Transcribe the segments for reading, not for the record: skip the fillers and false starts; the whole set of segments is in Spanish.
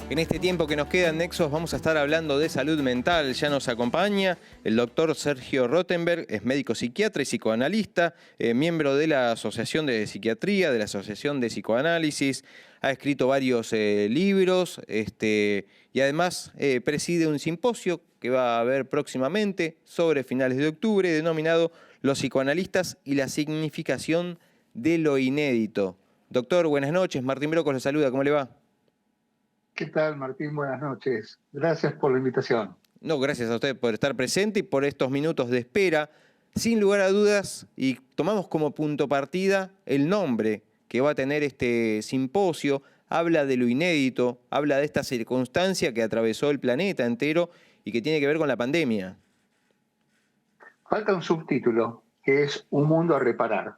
En este tiempo que nos queda en Nexos vamos a estar hablando de salud mental. Ya nos acompaña el doctor Sergio Rottenberg, es médico psiquiatra y psicoanalista, miembro de la Asociación de Psiquiatría, de la Asociación de Psicoanálisis, ha escrito varios libros y además preside un simposio que va a haber próximamente sobre finales de octubre denominado Los psicoanalistas y la significación de lo inédito. Doctor, buenas noches. Martín Brocos le saluda. ¿Cómo le va? ¿Qué tal, Martín? Buenas noches. Gracias por la invitación. No, gracias a usted por estar presente y por estos minutos de espera. Sin lugar a dudas, y tomamos como punto partida el nombre que va a tener este simposio, habla de lo inédito, habla de esta circunstancia que atravesó el planeta entero y que tiene que ver con la pandemia. Falta un subtítulo, que es Un mundo a reparar.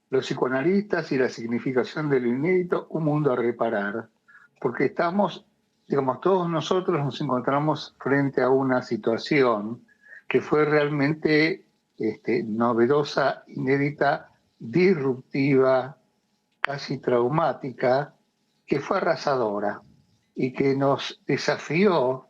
Los psicoanalistas y la significación de lo inédito, un mundo a reparar. Porque estamos, digamos, todos nosotros nos encontramos frente a una situación que fue realmente novedosa, inédita, disruptiva, casi traumática, que fue arrasadora y que nos desafió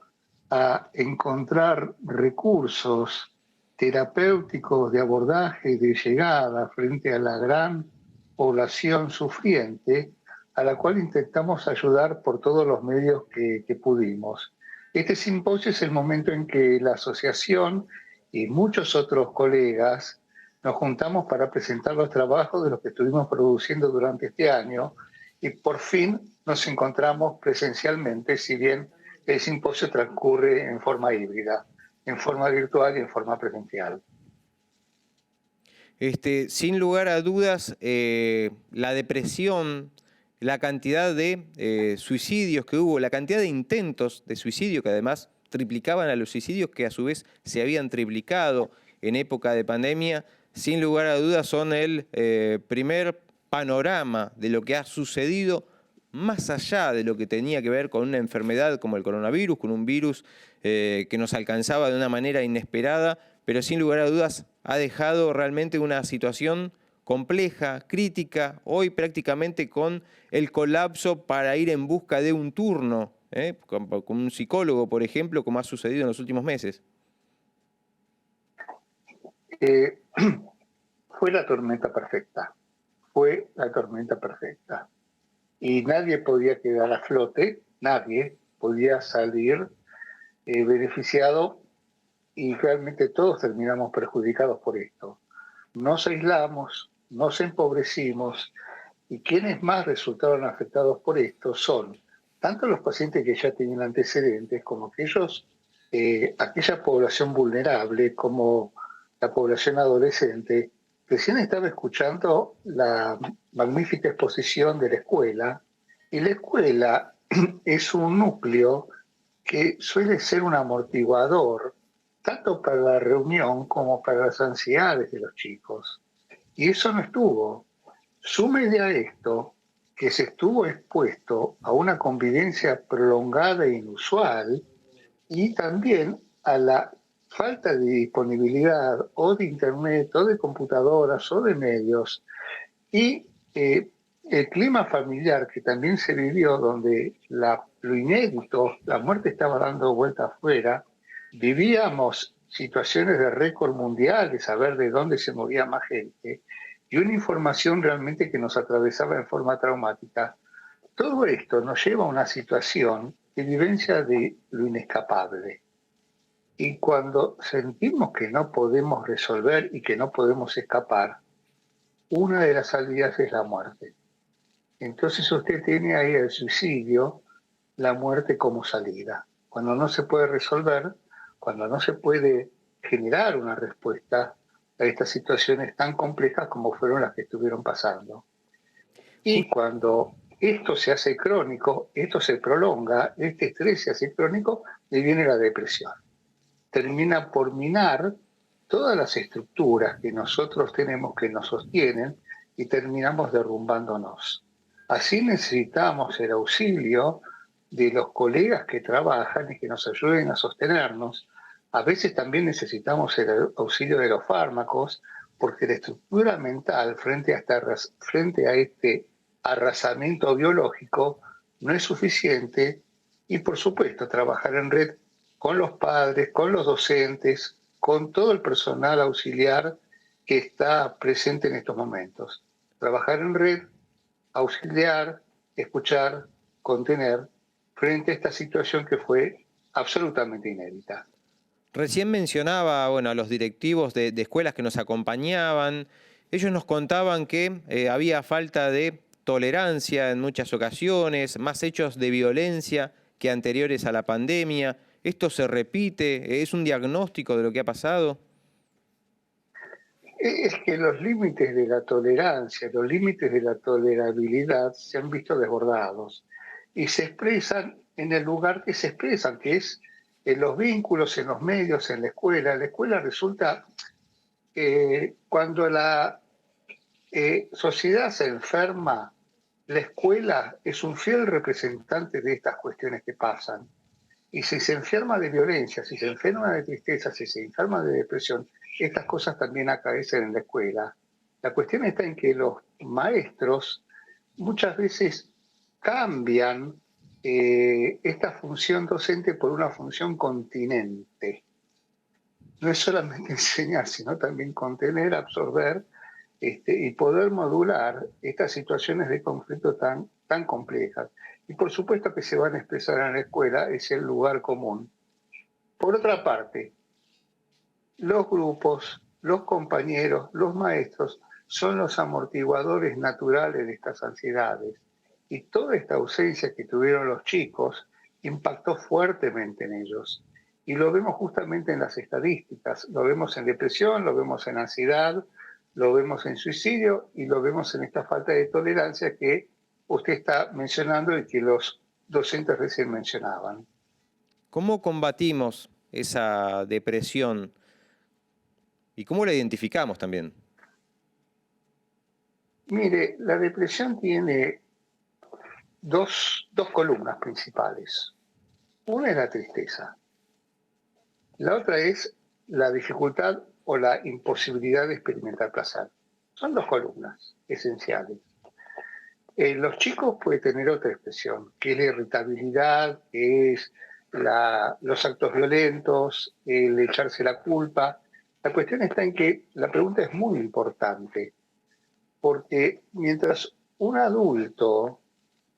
a encontrar recursos terapéuticos de abordaje, de llegada frente a la gran población sufriente, a la cual intentamos ayudar por todos los medios que pudimos. Este simposio es el momento en que la asociación y muchos otros colegas nos juntamos para presentar los trabajos de los que estuvimos produciendo durante este año y por fin nos encontramos presencialmente, si bien el simposio transcurre en forma híbrida, en forma virtual y en forma presencial. Sin lugar a dudas, la depresión, la cantidad de suicidios que hubo, la cantidad de intentos de suicidio que además triplicaban a los suicidios que a su vez se habían triplicado en época de pandemia, sin lugar a dudas son el primer panorama de lo que ha sucedido más allá de lo que tenía que ver con una enfermedad como el coronavirus, con un virus que nos alcanzaba de una manera inesperada, pero sin lugar a dudas ha dejado realmente una situación compleja, crítica, hoy prácticamente con el colapso para ir en busca de un turno, con un psicólogo, por ejemplo, como ha sucedido en los últimos meses. Eh, fue la tormenta perfecta, fue la tormenta perfecta. Y nadie podía quedar a flote, nadie podía salir beneficiado y realmente todos terminamos perjudicados por esto. Nos aislamos, nos empobrecimos y quienes más resultaron afectados por esto son tanto los pacientes que ya tenían antecedentes como aquella población vulnerable como la población adolescente. Recién estaba escuchando la magnífica exposición de la escuela y la escuela es un núcleo que suele ser un amortiguador tanto para la reunión como para las ansiedades de los chicos. Y eso no estuvo. Súmele a esto que se estuvo expuesto a una convivencia prolongada e inusual y también a la falta de disponibilidad o de internet o de computadoras o de medios y el clima familiar que también se vivió donde lo inédito, la muerte estaba dando vuelta afuera, vivíamos situaciones de récord mundial, de saber de dónde se movía más gente, y una información realmente que nos atravesaba en forma traumática. Todo esto nos lleva a una situación de vivencia de lo inescapable. Y cuando sentimos que no podemos resolver y que no podemos escapar, una de las salidas es la muerte. Entonces usted tiene ahí el suicidio, la muerte como salida. Cuando no se puede resolver, cuando no se puede generar una respuesta a estas situaciones tan complejas como fueron las que estuvieron pasando. Y cuando esto se hace crónico, esto se prolonga, este estrés se hace crónico, le viene la depresión. Termina por minar todas las estructuras que nosotros tenemos que nos sostienen y terminamos derrumbándonos. Así necesitamos el auxilio de los colegas que trabajan y que nos ayuden a sostenernos. A veces también necesitamos el auxilio de los fármacos porque la estructura mental frente a este arrasamiento biológico no es suficiente Y por supuesto, trabajar en red con los padres, con los docentes, con todo el personal auxiliar que está presente en estos momentos. Trabajar en red, auxiliar, escuchar, contener frente a esta situación que fue absolutamente inédita. Recién mencionaba, bueno, a los directivos de escuelas que nos acompañaban. Ellos nos contaban que había falta de tolerancia en muchas ocasiones, más hechos de violencia que anteriores a la pandemia. ¿Esto se repite? ¿Es un diagnóstico de lo que ha pasado? Es que los límites de la tolerancia, los límites de la tolerabilidad se han visto desbordados y se expresan en el lugar que se expresan, que es en los vínculos, en los medios, en la escuela. La escuela resulta, cuando la sociedad se enferma, la escuela es un fiel representante de estas cuestiones que pasan. Y si se enferma de violencia, si se enferma de tristeza, si se enferma de depresión, estas cosas también acaecen en la escuela. La cuestión está en que los maestros muchas veces cambian esta función docente por una función continente. No es solamente enseñar, sino también contener, absorber y poder modular estas situaciones de conflicto tan complejas. Y por supuesto que se van a expresar en la escuela, es el lugar común. Por otra parte, los grupos, los compañeros, los maestros son los amortiguadores naturales de estas ansiedades. Y toda esta ausencia que tuvieron los chicos impactó fuertemente en ellos. Y lo vemos justamente en las estadísticas, lo vemos en depresión, lo vemos en ansiedad, lo vemos en suicidio y lo vemos en esta falta de tolerancia que usted está mencionando y que los docentes recién mencionaban. ¿Cómo combatimos esa depresión y cómo la identificamos también? Mire, la depresión tiene dos columnas principales. Una es la tristeza, la otra es la dificultad o la imposibilidad de experimentar placer. Son dos columnas esenciales. Los chicos pueden tener otra expresión, que es la irritabilidad, que es los actos violentos, el echarse la culpa. La cuestión está en que la pregunta es muy importante, porque mientras un adulto,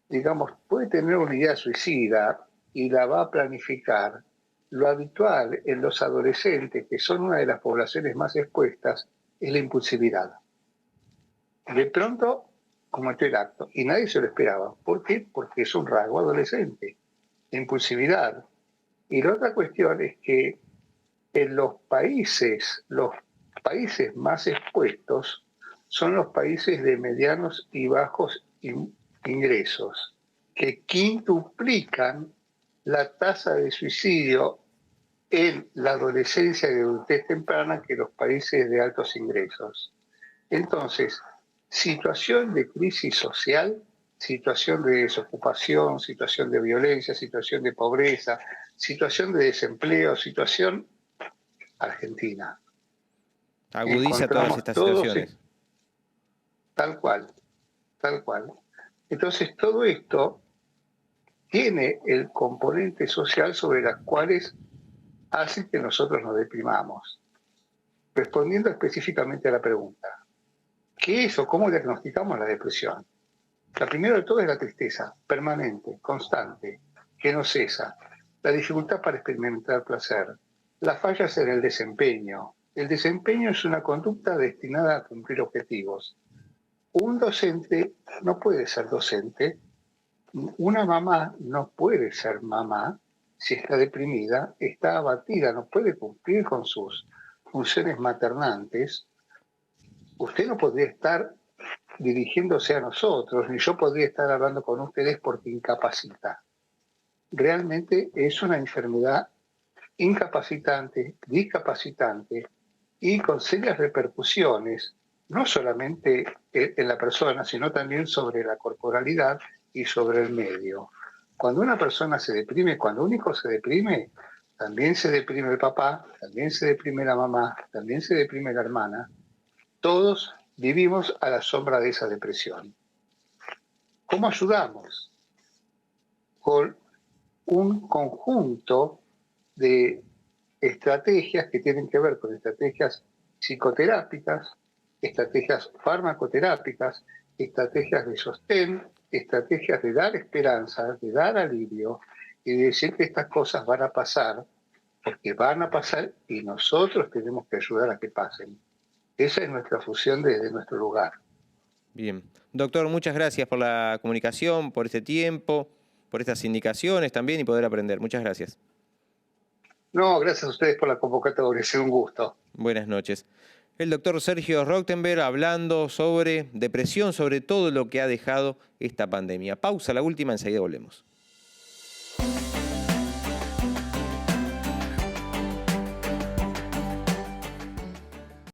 digamos, puede tener una idea suicida y la va a planificar, lo habitual en los adolescentes, que son una de las poblaciones más expuestas, es la impulsividad. De pronto cometió el acto y nadie se lo esperaba. ¿Por qué? Porque es un rasgo adolescente, la impulsividad. Y la otra cuestión es que en los países más expuestos son los países de medianos y bajos ingresos, que quintuplican la tasa de suicidio en la adolescencia y adultez temprana que los países de altos ingresos. Entonces, situación de crisis social, situación de desocupación, situación de violencia, situación de pobreza, situación de desempleo, situación Argentina. Agudiza todas Encontramos estas todos situaciones. tal cual, tal cual. Entonces, todo esto tiene el componente social sobre las cuales hace que nosotros nos deprimamos. Respondiendo específicamente a la pregunta, ¿qué es o cómo diagnosticamos la depresión? La primera de todo es la tristeza, permanente, constante, que no cesa, la dificultad para experimentar placer, las fallas en el desempeño. El desempeño es una conducta destinada a cumplir objetivos. Un docente no puede ser docente, una mamá no puede ser mamá si está deprimida, está abatida, no puede cumplir con sus funciones maternantes. Usted no podría estar dirigiéndose a nosotros, ni yo podría estar hablando con ustedes porque incapacita. Realmente es una enfermedad incapacitante, discapacitante y con serias repercusiones, no solamente en la persona, sino también sobre la corporalidad y sobre el medio. Cuando una persona se deprime, cuando un hijo se deprime, también se deprime el papá, también se deprime la mamá, también se deprime la hermana. Todos vivimos a la sombra de esa depresión. ¿Cómo ayudamos? Con un conjunto de estrategias que tienen que ver con estrategias psicoterápicas, estrategias farmacoterápicas, estrategias de sostén, estrategias de dar esperanza, de dar alivio y de decir que estas cosas van a pasar, porque van a pasar y nosotros tenemos que ayudar a que pasen. Esa es nuestra función desde nuestro lugar. Bien. Doctor, muchas gracias por la comunicación, por este tiempo, por estas indicaciones también y poder aprender. Muchas gracias. No, gracias a ustedes por la convocatoria, ha sido un gusto. Buenas noches. El doctor Sergio Rothenberg hablando sobre depresión, sobre todo lo que ha dejado esta pandemia. Pausa, la última, enseguida volvemos.